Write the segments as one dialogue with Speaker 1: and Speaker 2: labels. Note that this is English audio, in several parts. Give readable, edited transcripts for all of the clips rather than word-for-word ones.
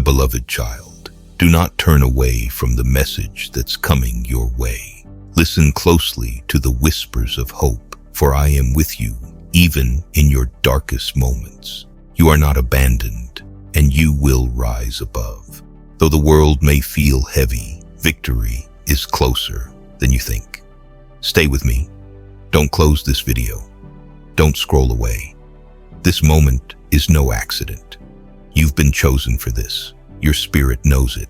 Speaker 1: beloved child, do not turn away from the message that's coming your way. Listen closely to the whispers of hope, for I am with you, even in your darkest moments. You are not abandoned, and you will rise above. Though the world may feel heavy, victory is closer than you think. Stay with me. Don't close this video. Don't scroll away. This moment is no accident. You've been chosen for this. Your spirit knows it.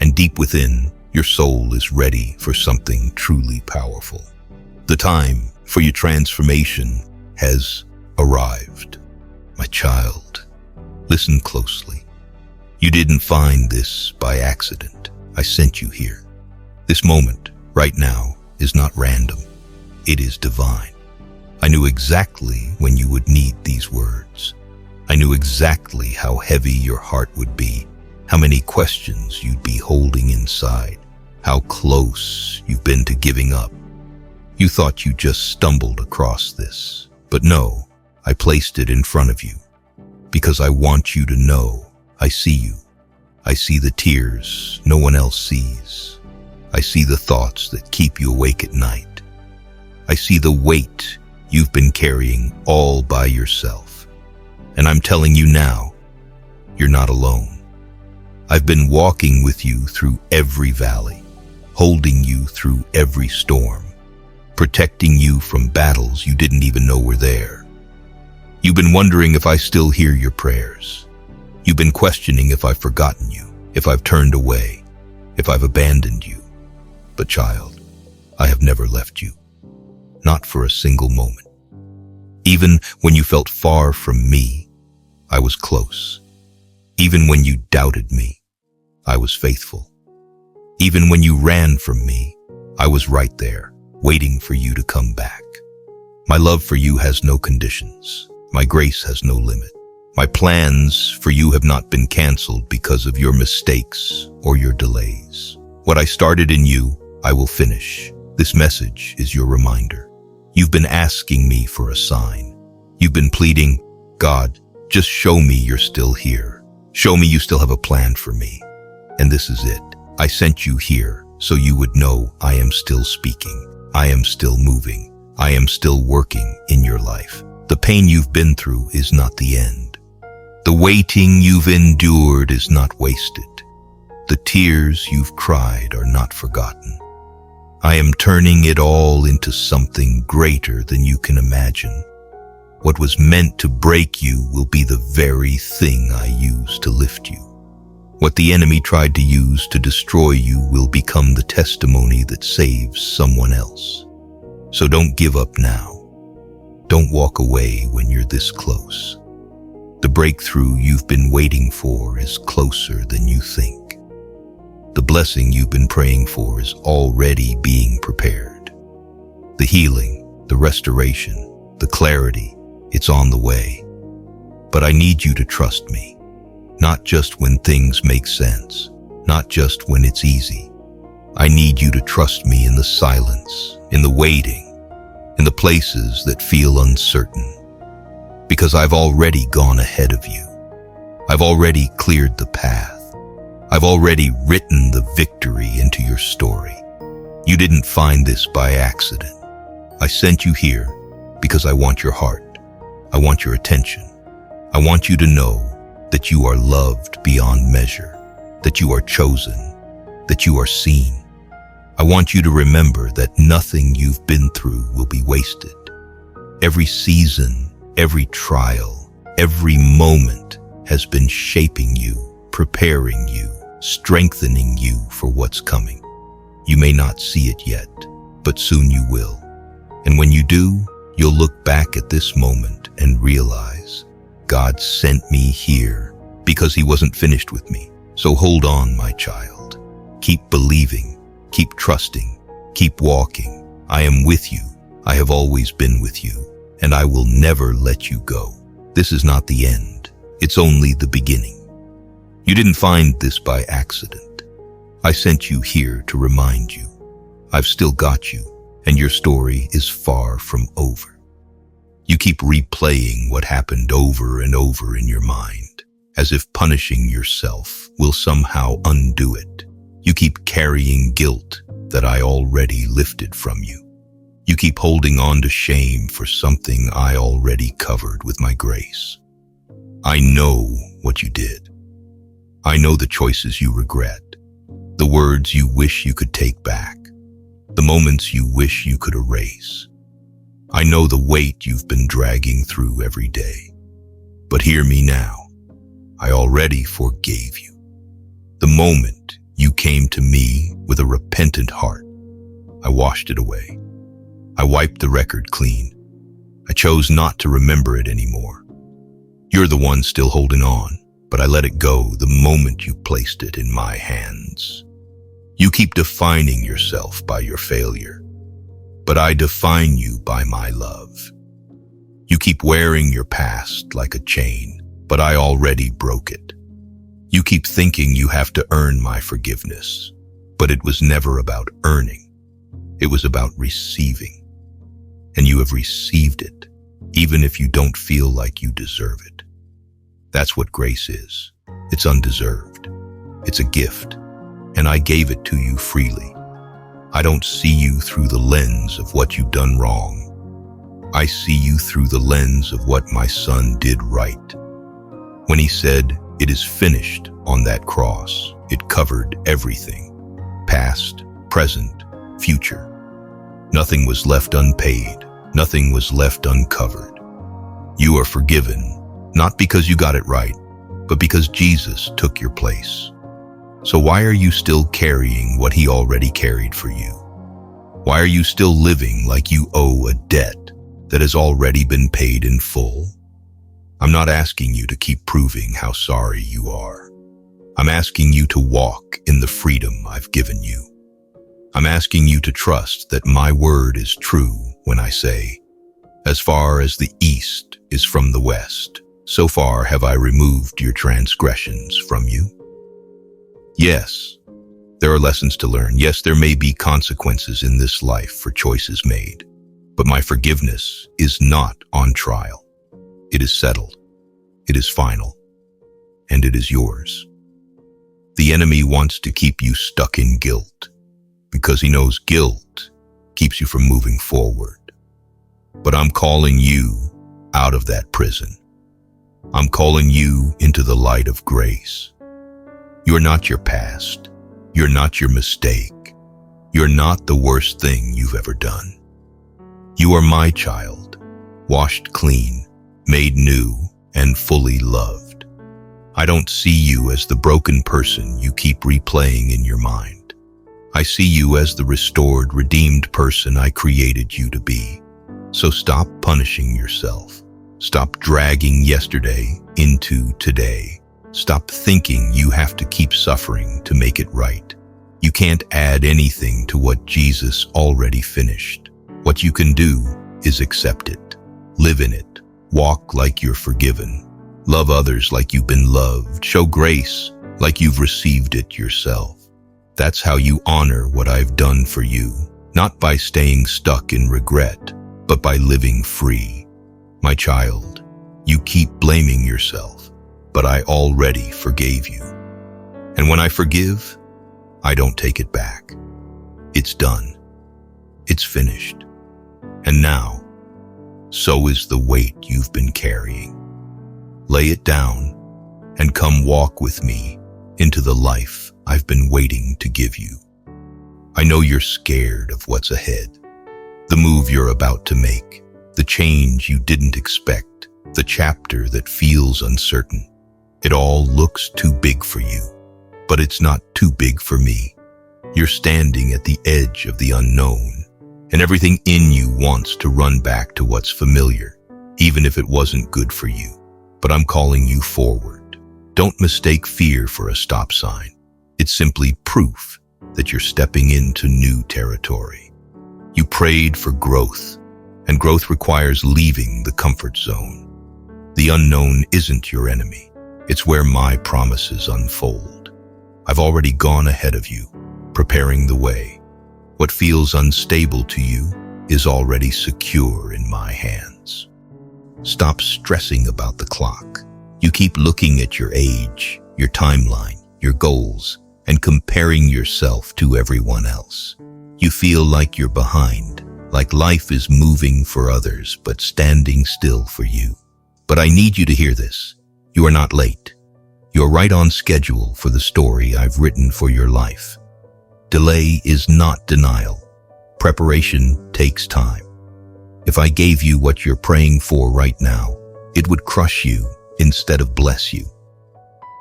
Speaker 1: And deep within, your soul is ready for something truly powerful. The time for your transformation has arrived. My child, listen closely. You didn't find this by accident. I sent you here. This moment, right now, is not random. It is divine. I knew exactly when you would need these words. I knew exactly how heavy your heart would be, how many questions you'd be holding inside, how close you've been to giving up. You thought you just stumbled across this, but no, I placed it in front of you because I want you to know I see you. I see the tears no one else sees. I see the thoughts that keep you awake at night. I see the weight you've been carrying all by yourself. And I'm telling you now, you're not alone. I've been walking with you through every valley, holding you through every storm, protecting you from battles you didn't even know were there. You've been wondering if I still hear your prayers. You've been questioning if I've forgotten you, if I've turned away, if I've abandoned you. But child, I have never left you, not for a single moment. Even when you felt far from me, I was close. Even when you doubted me, I was faithful. Even when you ran from me, I was right there, waiting for you to come back. My love for you has no conditions. My grace has no limit. My plans for you have not been canceled because of your mistakes or your delays. What I started in you, I will finish. This message is your reminder. You've been asking me for a sign. You've been pleading, God, just show me you're still here. Show me you still have a plan for me. And this is it. I sent you here so you would know I am still speaking. I am still moving. I am still working in your life. The pain you've been through is not the end. The waiting you've endured is not wasted. The tears you've cried are not forgotten. I am turning it all into something greater than you can imagine. What was meant to break you will be the very thing I use to lift you. What the enemy tried to use to destroy you will become the testimony that saves someone else. So don't give up now. Don't walk away when you're this close. The breakthrough you've been waiting for is closer than you think. The blessing you've been praying for is already being prepared. The healing, the restoration, the clarity, it's on the way. But I need you to trust me, not just when things make sense, not just when it's easy. I need you to trust me in the silence, in the waiting, in the places that feel uncertain. Because I've already gone ahead of you. I've already cleared the path. I've already written the victory into your story. You didn't find this by accident. I sent you here because I want your heart. I want your attention. I want you to know that you are loved beyond measure, that you are chosen, that you are seen. I want you to remember that nothing you've been through will be wasted. Every season, every trial, every moment has been shaping you, preparing you, strengthening you for what's coming. You may not see it yet, but soon you will. And when you do, you'll look back at this moment and realize God sent me here because He wasn't finished with me. So hold on, my child. Keep believing, keep trusting, keep walking. I am with you. I have always been with you, and I will never let you go. This is not the end. It's only the beginning. You didn't find this by accident. I sent you here to remind you. I've still got you, and your story is far from over. You keep replaying what happened over and over in your mind. as if punishing yourself will somehow undo it. You keep carrying guilt that I already lifted from you. You keep holding on to shame for something I already covered with my grace. I know what you did. I know the choices you regret, the words you wish you could take back, the moments you wish you could erase. I know the weight you've been dragging through every day. But hear me now. I already forgave you. The moment you came to me with a repentant heart, I washed it away. I wiped the record clean. I chose not to remember it anymore. You're the one still holding on, but I let it go the moment you placed it in my hands. You keep defining yourself by your failure, but I define you by my love. You keep wearing your past like a chain, but I already broke it. You keep thinking you have to earn my forgiveness, but it was never about earning. It was about receiving. And you have received it, even if you don't feel like you deserve it. That's what grace is. It's undeserved. It's a gift, and I gave it to you freely. I don't see you through the lens of what you've done wrong. I see you through the lens of what my son did right. When he said, "It is finished," on that cross, it covered everything. Past, present, future. Nothing was left unpaid. Nothing was left uncovered. You are forgiven, not because you got it right, but because Jesus took your place. So why are you still carrying what he already carried for you? Why are you still living like you owe a debt that has already been paid in full? I'm not asking you to keep proving how sorry you are. I'm asking you to walk in the freedom I've given you. I'm asking you to trust that my word is true when I say, "As far as the east is from the west, so far have I removed your transgressions from you." Yes, there are lessons to learn. Yes, there may be consequences in this life for choices made, but my forgiveness is not on trial. It is settled. It is final. And it is yours. The enemy wants to keep you stuck in guilt because he knows guilt keeps you from moving forward. But I'm calling you out of that prison. I'm calling you into the light of grace. You're not your past. You're not your mistake. You're not the worst thing you've ever done. You are my child, washed clean, made new, and fully loved. I don't see you as the broken person you keep replaying in your mind. I see you as the restored, redeemed person I created you to be. So stop punishing yourself. Stop dragging yesterday into today. Stop thinking you have to keep suffering to make it right. You can't add anything to what Jesus already finished. What you can do is accept it, live in it, walk like you're forgiven, love others like you've been loved, show grace like you've received it yourself. That's how you honor what I've done for you, not by staying stuck in regret, but by living free. My child, you keep blaming yourself, but I already forgave you. And when I forgive, I don't take it back. It's done. It's finished. And now, so is the weight you've been carrying. Lay it down and come walk with me into the life I've been waiting to give you. I know you're scared of what's ahead, the move you're about to make, the change you didn't expect, the chapter that feels uncertain. It all looks too big for you, but it's not too big for me. You're standing at the edge of the unknown, and everything in you wants to run back to what's familiar, even if it wasn't good for you. But I'm calling you forward. Don't mistake fear for a stop sign. It's simply proof that you're stepping into new territory. You prayed for growth, and growth requires leaving the comfort zone. The unknown isn't your enemy. It's where my promises unfold. I've already gone ahead of you, preparing the way. What feels unstable to you is already secure in my hands. Stop stressing about the clock. You keep looking at your age, your timeline, your goals, and comparing yourself to everyone else. You feel like you're behind, like life is moving for others but standing still for you. But I need you to hear this. You are not late. You're right on schedule for the story I've written for your life. Delay is not denial. Preparation takes time. If I gave you what you're praying for right now, it would crush you instead of bless you.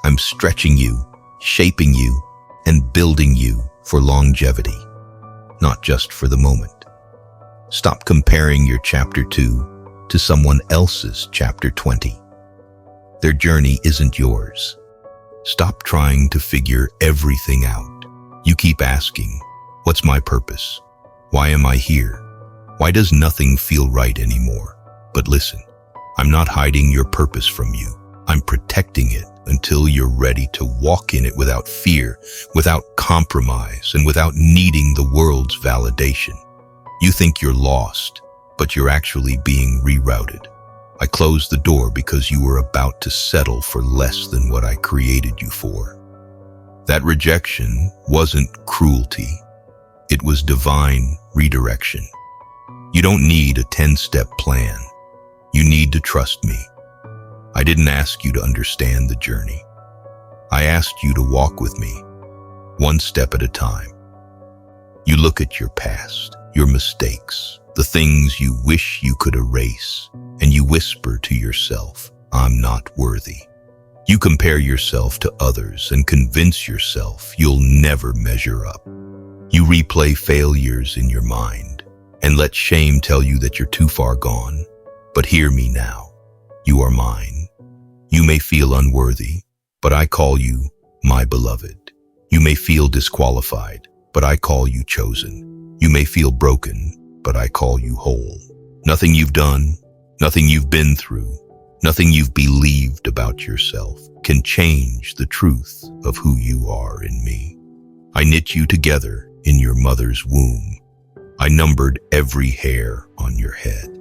Speaker 1: I'm stretching you, shaping you, and building you for longevity, not just for the moment. Stop comparing your chapter 2 to someone else's chapter 20. Their journey isn't yours. Stop trying to figure everything out. You keep asking, what's my purpose? Why am I here? Why does nothing feel right anymore? But listen, I'm not hiding your purpose from you. I'm protecting it until you're ready to walk in it without fear, without compromise, and without needing the world's validation. You think you're lost, but you're actually being rerouted. I closed the door because you were about to settle for less than what I created you for. That rejection wasn't cruelty. It was divine redirection. You don't need a 10-step plan. You need to trust me. I didn't ask you to understand the journey. I asked you to walk with me, one step at a time. You look at your past, your mistakes, the things you wish you could erase, and you whisper to yourself, I'm not worthy. You compare yourself to others and convince yourself you'll never measure up. You replay failures in your mind and let shame tell you that you're too far gone. But hear me now. You are mine. You may feel unworthy, but I call you my beloved. You may feel disqualified, but I call you chosen. You may feel broken, but I call you whole. Nothing you've done, nothing you've been through, nothing you've believed about yourself can change the truth of who you are in me. I knit you together in your mother's womb. I numbered every hair on your head.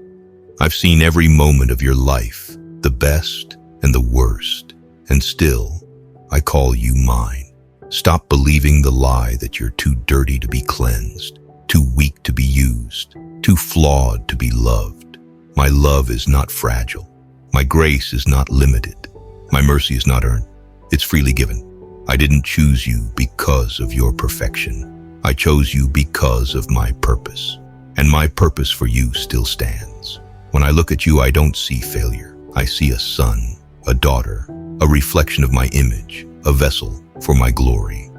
Speaker 1: I've seen every moment of your life, the best and the worst, and still, I call you mine. Stop believing the lie that you're too dirty to be cleansed, too weak to be used, too flawed to be loved. My love is not fragile. My grace is not limited. My mercy is not earned. It's freely given. I didn't choose you because of your perfection. I chose you because of my purpose, and my purpose for you still stands. When I look at you, I don't see failure. I see a son, a daughter, a reflection of my image, a vessel for my glory.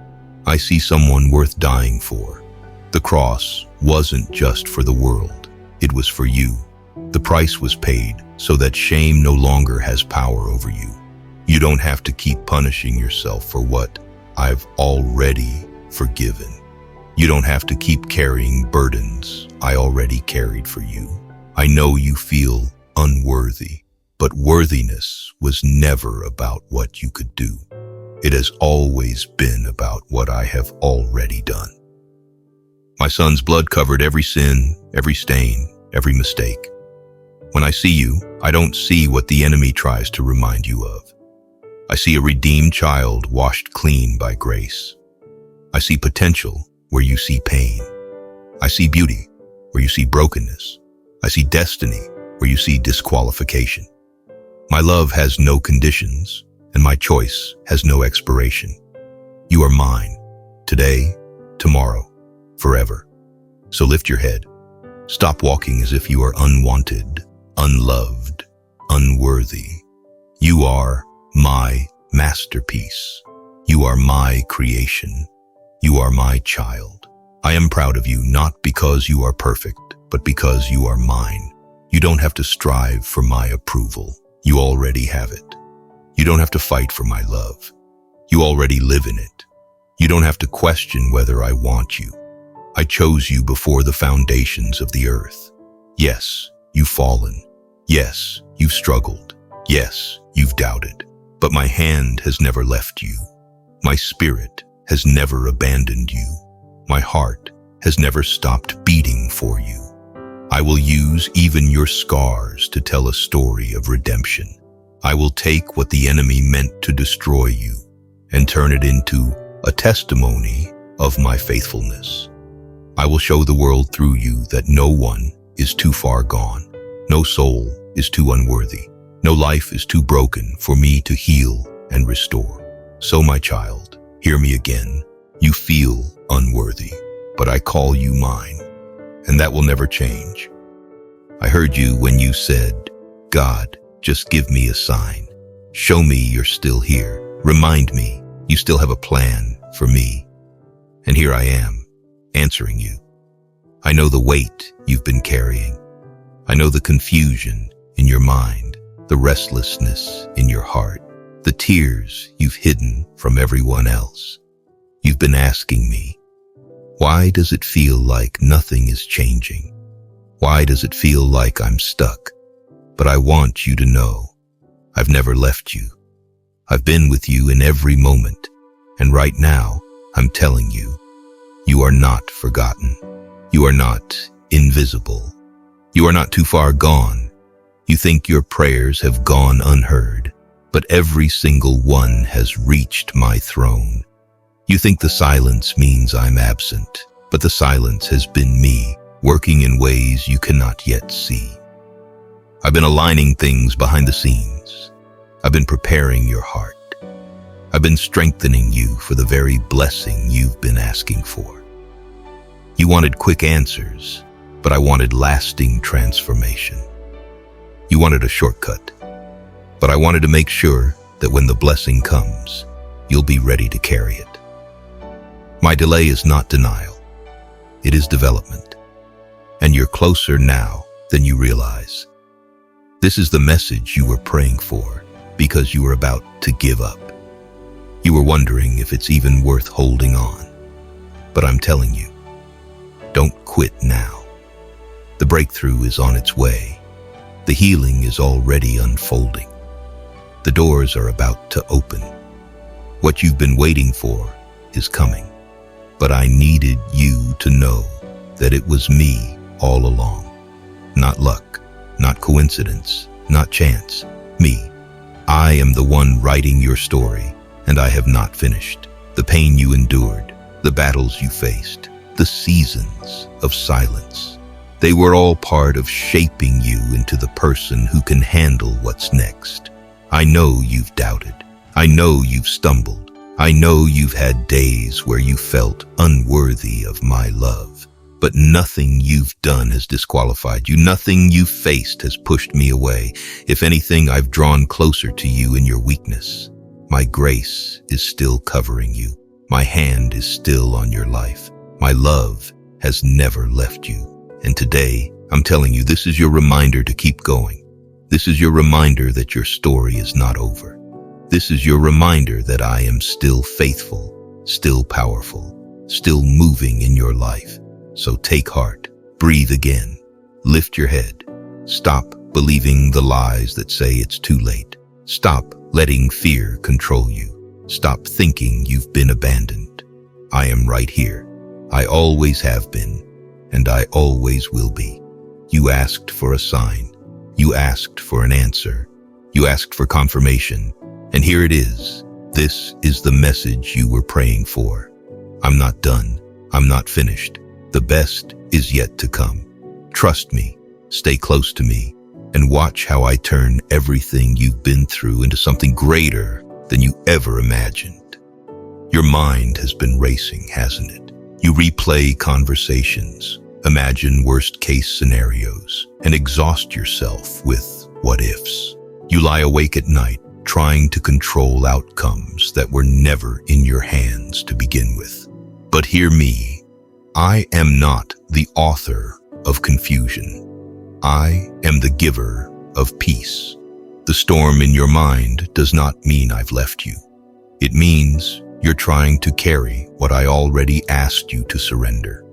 Speaker 1: I see someone worth dying for. The cross wasn't just for the world. It was for you. The price was paid so that shame no longer has power over you. You don't have to keep punishing yourself for what I've already forgiven. You don't have to keep carrying burdens I already carried for you. I know you feel unworthy, but worthiness was never about what you could do. It has always been about what I have already done. My son's blood covered every sin, every stain, every mistake. When I see you, I don't see what the enemy tries to remind you of. I see a redeemed child washed clean by grace. I see potential where you see pain. I see beauty where you see brokenness. I see destiny where you see disqualification. My love has no conditions, and my choice has no expiration. You are mine, today, tomorrow, forever. So lift your head. Stop walking as if you are unwanted, unloved, unworthy. You are my masterpiece. You are my creation. You are my child. I am proud of you not because you are perfect, but because you are mine. You don't have to strive for my approval. You already have it. You don't have to fight for my love. You already live in it. You don't have to question whether I want you. I chose you before the foundations of the earth. Yes, you've fallen. Yes, you've struggled. Yes, you've doubted. But my hand has never left you. My spirit has never abandoned you. My heart has never stopped beating for you. I will use even your scars to tell a story of redemption. I will take what the enemy meant to destroy you and turn it into a testimony of my faithfulness. I will show the world through you that no one is too far gone. No soul is too unworthy. No life is too broken for me to heal and restore. So, my child, hear me again. You feel unworthy, but I call you mine, and that will never change. I heard you when you said, God, just give me a sign. Show me you're still here. Remind me you still have a plan for me. And here I am, answering you. I know the weight you've been carrying. I know the confusion in your mind, the restlessness in your heart, the tears you've hidden from everyone else. You've been asking me, why does it feel like nothing is changing? Why does it feel like I'm stuck? But I want you to know, I've never left you. I've been with you in every moment, and right now, I'm telling you, you are not forgotten. You are not invisible. You are not too far gone. You think your prayers have gone unheard, but every single one has reached my throne. You think the silence means I'm absent, but the silence has been me, working in ways you cannot yet see. I've been aligning things behind the scenes. I've been preparing your heart. I've been strengthening you for the very blessing you've been asking for. You wanted quick answers, but I wanted lasting transformation. You wanted a shortcut, but I wanted to make sure that when the blessing comes, you'll be ready to carry it. My delay is not denial. It is development. And you're closer now than you realize. This is the message you were praying for because you were about to give up. You were wondering if it's even worth holding on. But I'm telling you, don't quit now. The breakthrough is on its way. The healing is already unfolding. The doors are about to open. What you've been waiting for is coming. But I needed you to know that it was me all along. Not luck, not coincidence, not chance. Me. I am the one writing your story, and I have not finished. The pain you endured, the battles you faced, the seasons of silence. They were all part of shaping you into the person who can handle what's next. I know you've doubted. I know you've stumbled. I know you've had days where you felt unworthy of my love. But nothing you've done has disqualified you. Nothing you've faced has pushed me away. If anything, I've drawn closer to you in your weakness. My grace is still covering you. My hand is still on your life. My love has never left you. And today, I'm telling you, this is your reminder to keep going. This is your reminder that your story is not over. This is your reminder that I am still faithful, still powerful, still moving in your life. So take heart, breathe again, lift your head. Stop believing the lies that say it's too late. Stop letting fear control you. Stop thinking you've been abandoned. I am right here. I always have been, and I always will be. You asked for a sign. You asked for an answer. You asked for confirmation. And here it is. This is the message you were praying for. I'm not done. I'm not finished. The best is yet to come. Trust me, stay close to me, and watch how I turn everything you've been through into something greater than you ever imagined. Your mind has been racing, hasn't it? You replay conversations, imagine worst-case scenarios, and exhaust yourself with what-ifs. You lie awake at night, trying to control outcomes that were never in your hands to begin with. But hear me. I am not the author of confusion. I am the giver of peace. The storm in your mind does not mean I've left you. It means you're trying to carry what I already asked you to surrender.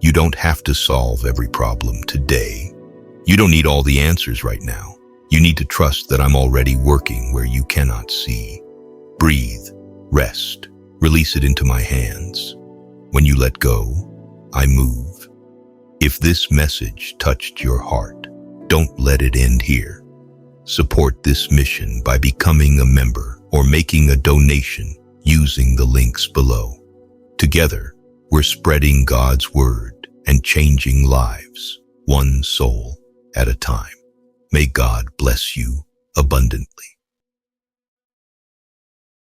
Speaker 1: You don't have to solve every problem today. You don't need all the answers right now. You need to trust that I'm already working where you cannot see. Breathe, rest, release it into my hands. When you let go, I move. If this message touched your heart, don't let it end here. Support this mission by becoming a member or making a donation using the links below. Together, we're spreading God's word and changing lives, one soul at a time. May God bless you abundantly.